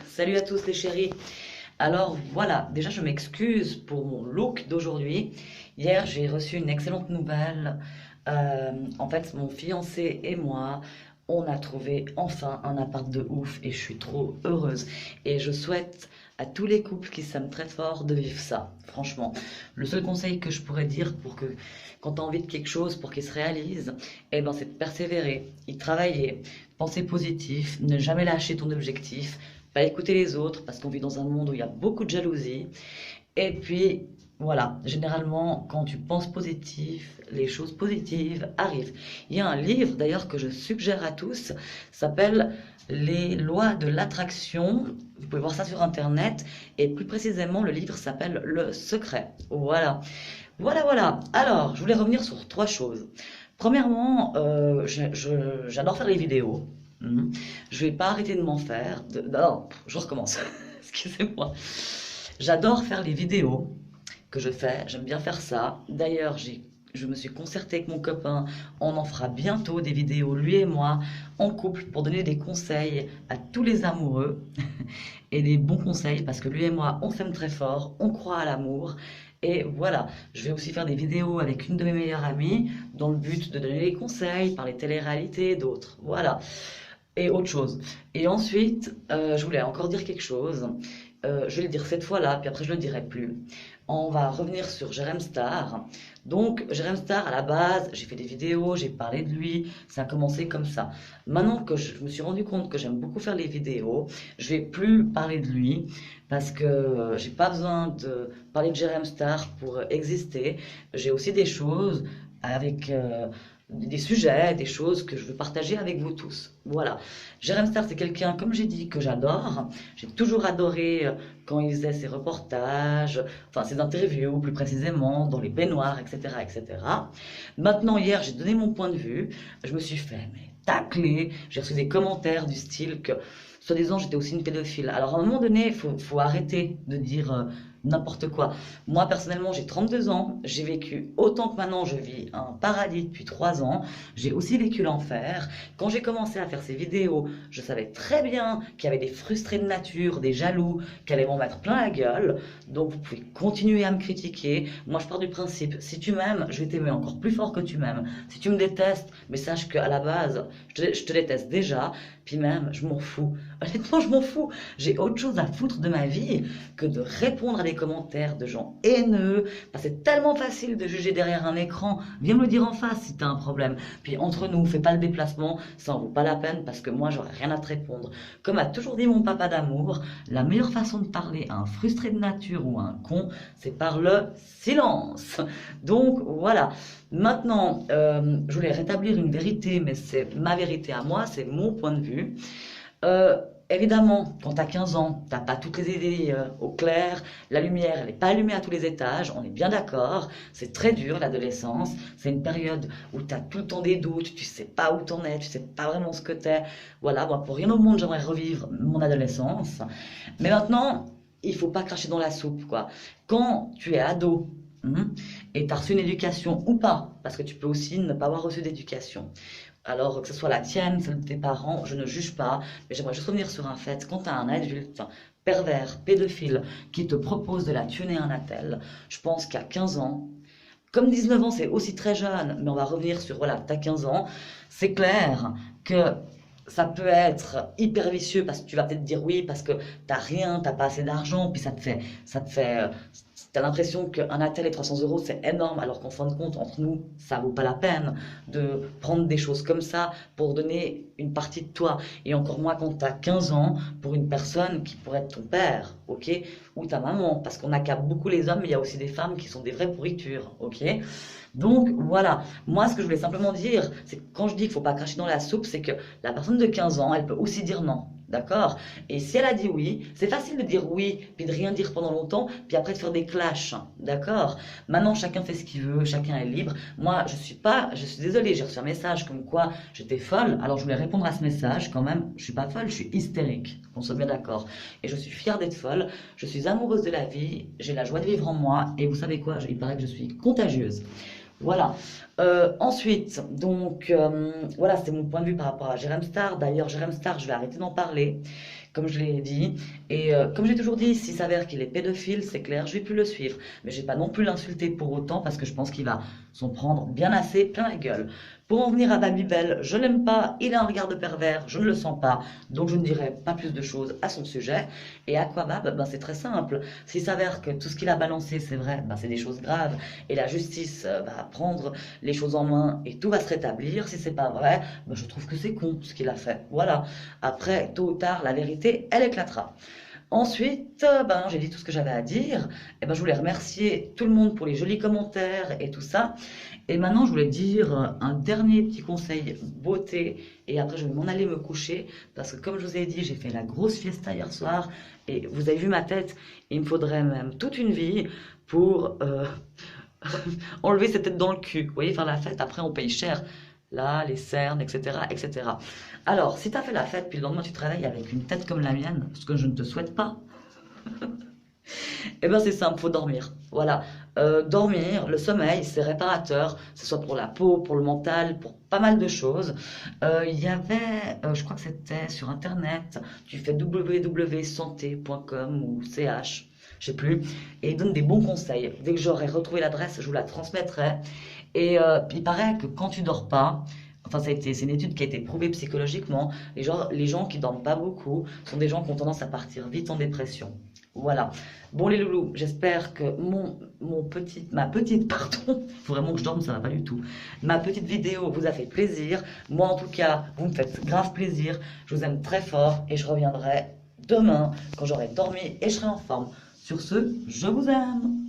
Salut à tous les chéris. Alors voilà, déjà je m'excuse pour mon look d'aujourd'hui. Hier j'ai reçu une excellente nouvelle. En fait mon fiancé et moi, on a trouvé enfin un appart de ouf et je suis trop heureuse. Et je souhaite à tous les couples qui s'aiment très fort de vivre ça, franchement. Le seul conseil que je pourrais dire pour que quand tu as envie de quelque chose pour qu'il se réalise, eh ben c'est de persévérer, y travailler, penser positif, ne jamais lâcher ton objectif, pas écouter les autres parce qu'on vit dans un monde où il y a beaucoup de jalousie. Et puis, voilà, généralement, quand tu penses positif, les choses positives arrivent. Il y a un livre d'ailleurs que je suggère à tous, s'appelle Les lois de l'attraction. Vous pouvez voir ça sur internet. Et plus précisément, le livre s'appelle Le Secret. Voilà. Voilà, voilà. Alors, je voulais revenir sur trois choses. Premièrement, j'adore faire les vidéos. Mhm. Je vais pas arrêter de m'en faire. Non, je recommence. Excusez-moi. J'adore faire les vidéos que je fais. J'aime bien faire ça. D'ailleurs, je me suis concertée avec mon copain. On en fera bientôt des vidéos, lui et moi, en couple, pour donner des conseils à tous les amoureux et des bons conseils parce que lui et moi, on s'aime très fort, on croit à l'amour. Et voilà, je vais aussi faire des vidéos avec une de mes meilleures amies dans le but de donner des conseils, parler télé-réalité et d'autres. Voilà, et autre chose. Et ensuite, je voulais encore dire quelque chose. Je vais le dire cette fois-là, puis après je le dirai plus. On va revenir sur Jérém Star. Donc, Jérém Star, à la base, j'ai fait des vidéos, j'ai parlé de lui, ça a commencé comme ça. Maintenant que je me suis rendu compte que j'aime beaucoup faire les vidéos, je vais plus parler de lui parce que j'ai pas besoin de parler de Jérém Star pour exister. J'ai aussi des choses avec des sujets, des choses que je veux partager avec vous tous. Voilà. Jérém Star, c'est quelqu'un, comme j'ai dit, que j'adore. J'ai toujours adoré quand il faisait ses reportages, enfin ses interviews plus précisément, dans les baignoires, etc., etc. Maintenant, hier, j'ai donné mon point de vue. Je me suis fait mais, tacler. J'ai reçu des commentaires du style que, soi-disant, j'étais aussi une pédophile. Alors, à un moment donné, faut arrêter de dire n'importe quoi. Moi, personnellement, j'ai 32 ans. J'ai vécu autant que maintenant, je vis un paradis depuis 3 ans. J'ai aussi vécu l'enfer. Quand j'ai commencé à faire ces vidéos, je savais très bien qu'il y avait des frustrés de nature, des jaloux, qui allaient m'en mettre plein la gueule. Donc, vous pouvez continuer à me critiquer. Moi, je pars du principe, si tu m'aimes, je vais t'aimer encore plus fort que tu m'aimes. Si tu me détestes, mais sache qu'à la base, je te déteste déjà. Puis même, je m'en fous. Honnêtement, je m'en fous. J'ai autre chose à foutre de ma vie que de répondre à des commentaires de gens haineux. Parce que c'est tellement facile de juger derrière un écran. Viens me le dire en face si t'as un problème. Puis entre nous, fais pas le déplacement, ça en vaut pas la peine parce que moi, j'aurais rien à te répondre. Comme a toujours dit mon papa d'amour, la meilleure façon de parler à un frustré de nature ou à un con, c'est par le silence. Donc voilà. Maintenant, je voulais rétablir une vérité, mais c'est ma vérité à moi, c'est mon point de vue. Euh, Évidemment, quand tu as 15 ans, t'as pas toutes les idées au clair, la lumière, elle n'est pas allumée à tous les étages, on est bien d'accord, c'est très dur l'adolescence, c'est une période où tu as tout le temps des doutes, tu sais pas où t'en es, tu sais pas vraiment ce que t'es. Voilà, moi pour rien au monde j'aimerais revivre mon adolescence. Mais maintenant, il faut pas cracher dans la soupe, quoi. Quand tu es ado, et tu as reçu une éducation ou pas, parce que tu peux aussi ne pas avoir reçu d'éducation. Alors, que ce soit la tienne, celle de tes parents, je ne juge pas, mais j'aimerais juste revenir sur un fait. Quand tu as un adulte pervers, pédophile, qui te propose de la tuner un attel, je pense qu'à 15 ans, comme 19 ans, c'est aussi très jeune, mais on va revenir sur, voilà, t'as 15 ans, c'est clair que ça peut être hyper vicieux parce que tu vas peut-être dire oui parce que t'as rien, t'as pas assez d'argent, puis t'as l'impression qu'un attel et 300 euros c'est énorme, alors qu'en fin de compte, entre nous, ça vaut pas la peine de prendre des choses comme ça pour donner une partie de toi. Et encore moins quand t'as 15 ans pour une personne qui pourrait être ton père, ok, ou ta maman, parce qu'on accable beaucoup les hommes, mais il y a aussi des femmes qui sont des vraies pourritures, ok. Donc voilà, moi ce que je voulais simplement dire, c'est que quand je dis qu'il ne faut pas cracher dans la soupe, c'est que la personne de 15 ans, elle peut aussi dire non. D'accord? Et si elle a dit oui, c'est facile de dire oui, puis de rien dire pendant longtemps, puis après de faire des clashs. D'accord? Maintenant, chacun fait ce qu'il veut, chacun est libre. Moi, je suis désolée, j'ai reçu un message comme quoi j'étais folle. Alors, je voulais répondre à ce message quand même. Je suis pas folle, je suis hystérique. Qu'on soit bien d'accord. Et je suis fière d'être folle. Je suis amoureuse de la vie. J'ai la joie de vivre en moi. Et vous savez quoi? Il paraît que je suis contagieuse. Voilà. Ensuite, donc voilà, c'est mon point de vue par rapport à Jérém Star. D'ailleurs, Jérém Star, je vais arrêter d'en parler, comme je l'ai dit. Et comme j'ai toujours dit, s'il s'avère qu'il est pédophile, c'est clair, je vais plus le suivre. Mais je vais pas non plus l'insulter pour autant, parce que je pense qu'il va s'en prendre bien assez plein la gueule. Pour en venir à Babybel, je l'aime pas, il a un regard de pervers, je ne le sens pas, donc je ne dirai pas plus de choses à son sujet. Et Aquabab, ben c'est très simple. S'il s'avère que tout ce qu'il a balancé, c'est vrai, ben c'est des choses graves, et la justice va prendre les choses en main et tout va se rétablir. Si c'est pas vrai, ben je trouve que c'est con ce qu'il a fait. Voilà. Après, tôt ou tard, la vérité, elle éclatera. Ensuite, ben, j'ai dit tout ce que j'avais à dire. Et ben, je voulais remercier tout le monde pour les jolis commentaires et tout ça. Et maintenant, je voulais dire un dernier petit conseil beauté. Et après, je vais m'en aller me coucher. Parce que comme je vous ai dit, j'ai fait la grosse fiesta hier soir. Et vous avez vu ma tête. Il me faudrait même toute une vie pour enlever cette tête dans le cul. Vous voyez, faire la fête, après on paye cher. Là, les cernes, etc., etc. Alors, si tu as fait la fête, puis le lendemain tu te réveilles avec une tête comme la mienne, ce que je ne te souhaite pas, eh bien c'est simple, faut dormir. Voilà. Dormir, le sommeil, c'est réparateur, que ce soit pour la peau, pour le mental, pour pas mal de choses. Il y avait, je crois que c'était sur internet, tu fais www.santé.com ou ch, je sais plus, et il donne des bons conseils. Dès que j'aurai retrouvé l'adresse, je vous la transmettrai. Et il paraît que quand tu dors pas, enfin c'est une étude qui a été prouvée psychologiquement, les gens qui dorment pas beaucoup sont des gens qui ont tendance à partir vite en dépression. Voilà. Bon les loulous, j'espère que ma petite, pardon, faut vraiment que je dorme, ça va pas du tout. Ma petite vidéo vous a fait plaisir. Moi en tout cas, vous me faites grave plaisir. Je vous aime très fort et je reviendrai demain quand j'aurai dormi et je serai en forme. Sur ce, je vous aime.